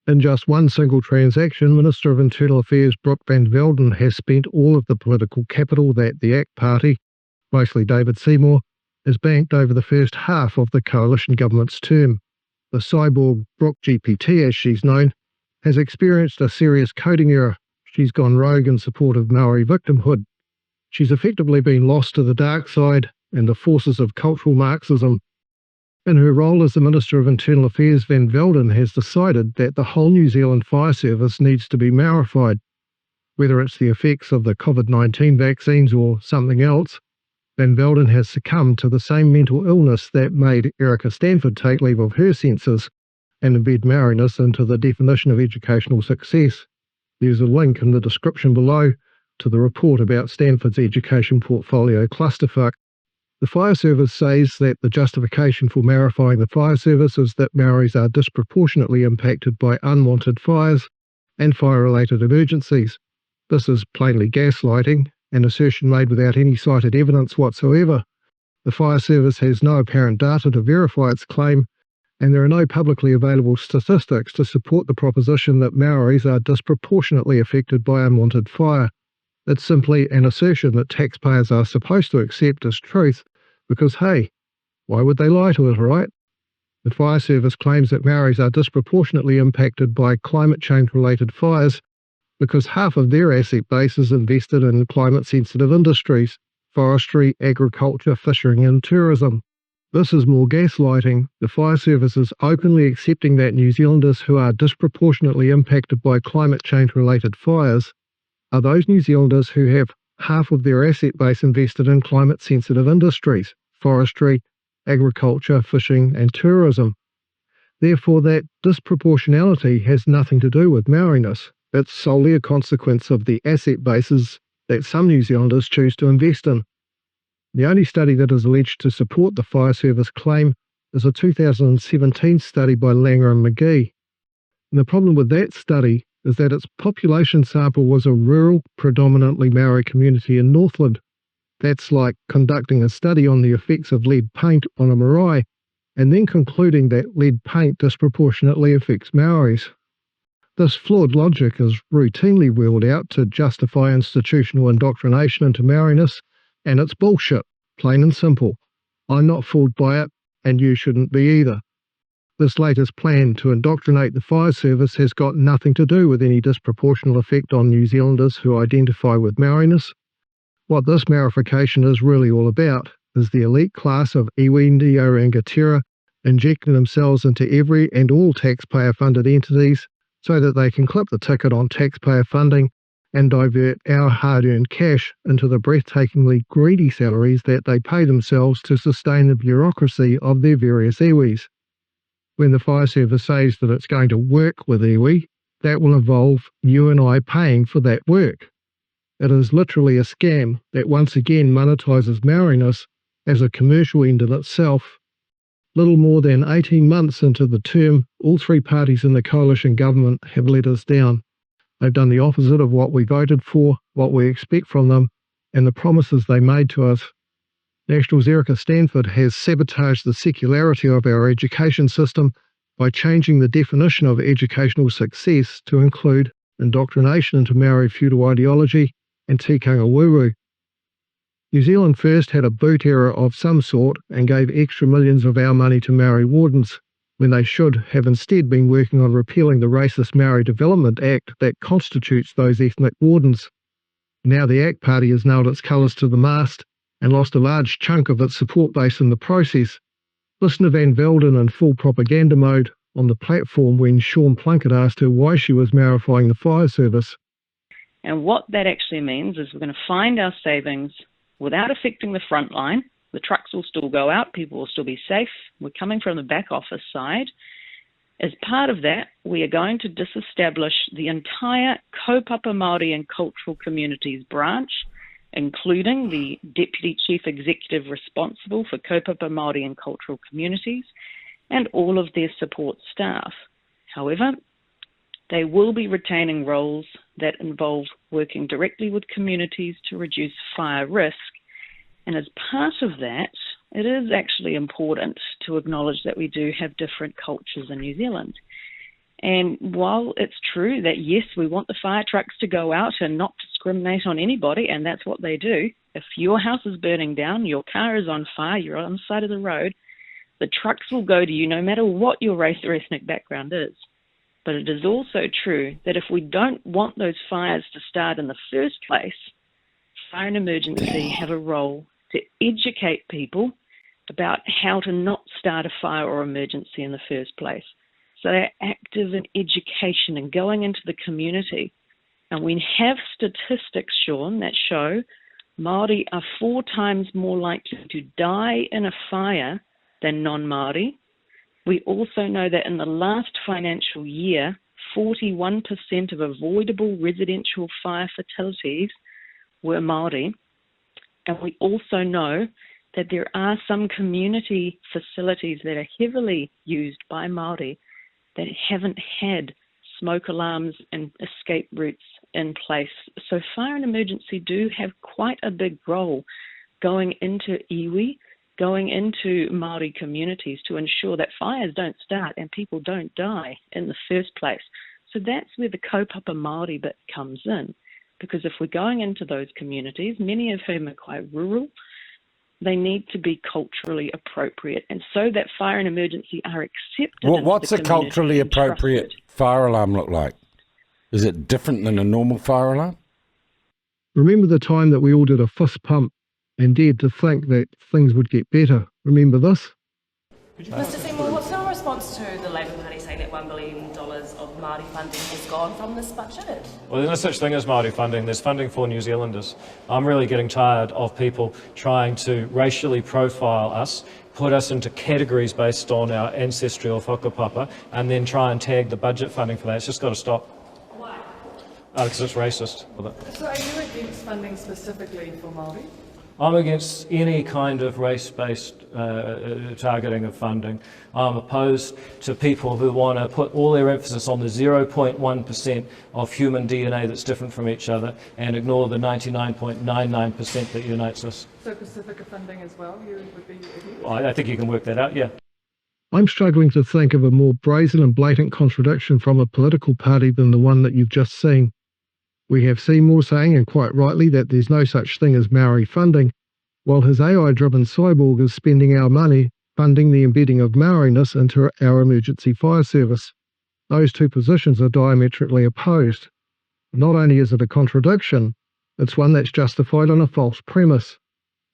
In just one single transaction, Minister of Internal Affairs Brooke Van Velden has spent all of the political capital that the ACT Party, mostly David Seymour, has banked over the first half of the coalition government's term. The cyborg Brooke GPT, as she's known, has experienced a serious coding error. She's gone rogue in support of Maori victimhood. She's effectively been lost to the dark side and the forces of cultural Marxism. In her role as the Minister of Internal Affairs, Van Velden has decided that the whole New Zealand Fire Service needs to be Maorified. Whether it's the effects of the COVID-19 vaccines or something else, Van Velden has succumbed to the same mental illness that made Erica Stanford take leave of her senses and embed maoriness into the definition of educational success. There's a link in the description below to the report about Stanford's education portfolio clusterfuck. The Fire Service says that the justification for Maorifying the Fire Service is that Maoris are disproportionately impacted by unwanted fires and fire-related emergencies. This is plainly gaslighting, an assertion made without any cited evidence whatsoever. The Fire Service has no apparent data to verify its claim, and there are no publicly available statistics to support the proposition that Maoris are disproportionately affected by unwanted fire. It's simply an assertion that taxpayers are supposed to accept as truth because, hey, why would they lie to us, right? The Fire Service claims that Maoris are disproportionately impacted by climate change-related fires because half of their asset base is invested in climate-sensitive industries, forestry, agriculture, fishing and tourism. This is more gaslighting. The Fire Service is openly accepting that New Zealanders who are disproportionately impacted by climate change-related fires are those New Zealanders who have half of their asset base invested in climate-sensitive industries, forestry, agriculture, fishing and tourism. Therefore, that disproportionality has nothing to do with Maoriness. It's solely a consequence of the asset bases that some New Zealanders choose to invest in. The only study that is alleged to support the Fire Service claim is a 2017 study by Langer and McGee. And the problem with that study is that its population sample was a rural, predominantly Maori community in Northland. That's like conducting a study on the effects of lead paint on a marae, and then concluding that lead paint disproportionately affects Maoris. This flawed logic is routinely wheeled out to justify institutional indoctrination into Maoriness, and it's bullshit, plain and simple. I'm not fooled by it, and you shouldn't be either. This latest plan to indoctrinate the Fire Service has got nothing to do with any disproportionate effect on New Zealanders who identify with Maoriness. What this Maorification is really all about is the elite class of iwi ndio rangitira injecting themselves into every and all taxpayer-funded entities so that they can clip the ticket on taxpayer funding and divert our hard-earned cash into the breathtakingly greedy salaries that they pay themselves to sustain the bureaucracy of their various iwis. When the Fire Service says that it's going to work with iwi, that will involve you and I paying for that work. It is literally a scam that once again monetises Maoriness as a commercial end in itself. Little more than 18 months into the term, all three parties in the coalition government have let us down. They've done the opposite of what we voted for, what we expect from them, and the promises they made to us. National's Erica Stanford has sabotaged the secularity of our education system by changing the definition of educational success to include indoctrination into Maori feudal ideology and tikanga wuru. New Zealand First had a boot error of some sort and gave extra millions of our money to Maori wardens, when they should have instead been working on repealing the racist Maori Development Act that constitutes those ethnic wardens. Now the ACT Party has nailed its colours to the mast and lost a large chunk of its support base in the process. Listen to Van Velden in full propaganda mode on the platform when Sean Plunkett asked her why she was Maorifying the Fire Service. And what that actually means is we're going to find our savings without affecting the front line. The trucks will still go out, people will still be safe. We're coming from the back office side. As part of that, we are going to disestablish the entire kaupapa Māori and Cultural Communities branch, including the Deputy Chief Executive responsible for kaupapa Māori and Cultural Communities and all of their support staff. However, they will be retaining roles that involve working directly with communities to reduce fire risk. And as part of that, it is actually important to acknowledge that we do have different cultures in New Zealand. And while it's true that, yes, we want the fire trucks to go out and not discriminate on anybody, and that's what they do. If your house is burning down, your car is on fire, you're on the side of the road, the trucks will go to you no matter what your race or ethnic background is. But it is also true that if we don't want those fires to start in the first place, fire and emergency have a role to educate people about how to not start a fire or emergency in the first place. So they're active in education and going into the community. And we have statistics, Sean, that show Māori are 4 times more likely to die in a fire than non-Māori. We also know that in the last financial year, 41% of avoidable residential fire fatalities were Māori. And we also know that there are some community facilities that are heavily used by Māori that haven't had smoke alarms and escape routes in place. So fire and emergency do have quite a big role going into iwi, going into Māori communities to ensure that fires don't start and people don't die in the first place. So that's where the kaupapa Māori bit comes in, because if we're going into those communities, many of whom are quite rural, they need to be culturally appropriate, and so that fire and emergency are accepted. What's a culturally appropriate fire alarm look like? Is it different than a normal fire alarm? Remember the time that we all did a fist pump and dared to think that things would get better? Remember this? Mr Seymour, what's your response to the Labour Party saying that $1 billion of Māori funding has gone from this budget? Well, there's no such thing as Māori funding. There's funding for New Zealanders. I'm really getting tired of people trying to racially profile us, put us into categories based on our ancestry or whakapapa, and then try and tag the budget funding for that. It's just got to stop. Why? Because it's racist. So are you against funding specifically for Māori? I'm against any kind of race-based targeting of funding. I'm opposed to people who want to put all their emphasis on the 0.1% of human DNA that's different from each other and ignore the 99.99% that unites us. So Pacifica funding as well, you would be against? I think you can work that out, yeah. I'm struggling to think of a more brazen and blatant contradiction from a political party than the one that you've just seen. We have Seymour saying, and quite rightly, that there's no such thing as Maori funding, while his AI-driven cyborg is spending our money funding the embedding of Maoriness into our emergency fire service. Those two positions are diametrically opposed. Not only is it a contradiction, it's one that's justified on a false premise.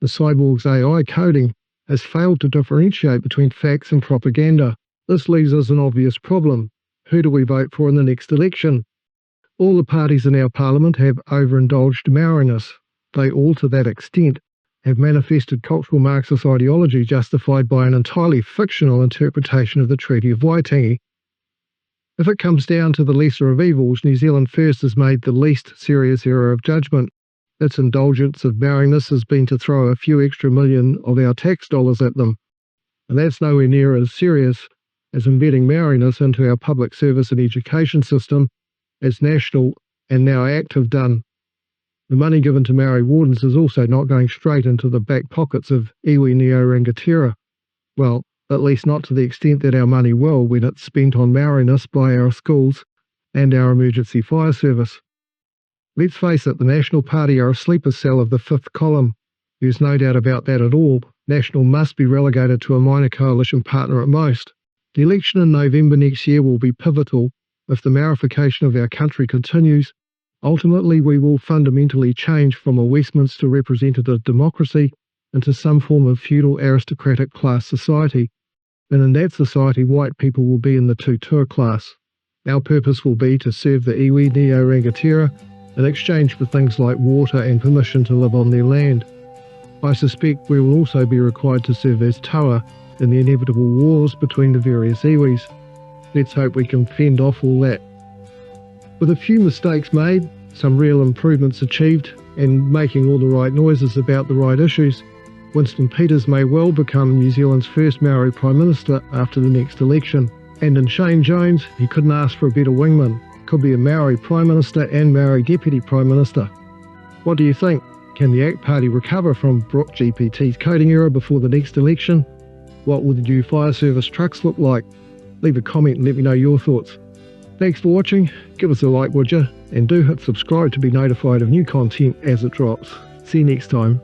The cyborg's AI coding has failed to differentiate between facts and propaganda. This leaves us an obvious problem. Who do we vote for in the next election? All the parties in our parliament have overindulged Maoriness. They all, to that extent, have manifested cultural Marxist ideology justified by an entirely fictional interpretation of the Treaty of Waitangi. If it comes down to the lesser of evils, New Zealand First has made the least serious error of judgment. Its indulgence of Maoriness has been to throw a few extra million of our tax dollars at them. And that's nowhere near as serious as embedding Maoriness into our public service and education system, as National and now ACT have done. The money given to Maori wardens is also not going straight into the back pockets of iwi rangitira. Well, at least not to the extent that our money will when it's spent on Maoriness by our schools and our emergency fire service. Let's face it, the National Party are a sleeper cell of the fifth column. There's no doubt about that at all. National must be relegated to a minor coalition partner at most. The election in November next year will be pivotal. If the Maorification of our country continues, ultimately we will fundamentally change from a Westminster representative democracy into some form of feudal aristocratic class society. And in that society, white people will be in the tutor class. Our purpose will be to serve the iwi rangitira in exchange for things like water and permission to live on their land. I suspect we will also be required to serve as taua in the inevitable wars between the various iwis. Let's hope we can fend off all that. With a few mistakes made, some real improvements achieved, and making all the right noises about the right issues, Winston Peters may well become New Zealand's first Maori Prime Minister after the next election. And in Shane Jones, he couldn't ask for a better wingman. Could be a Maori Prime Minister and Maori Deputy Prime Minister. What do you think? Can the ACT Party recover from Brooke GPT's coding error before the next election? What will the new fire service trucks look like? Leave a comment and let me know your thoughts. Thanks for watching, give us a like would you, and do hit subscribe to be notified of new content as it drops. See you next time.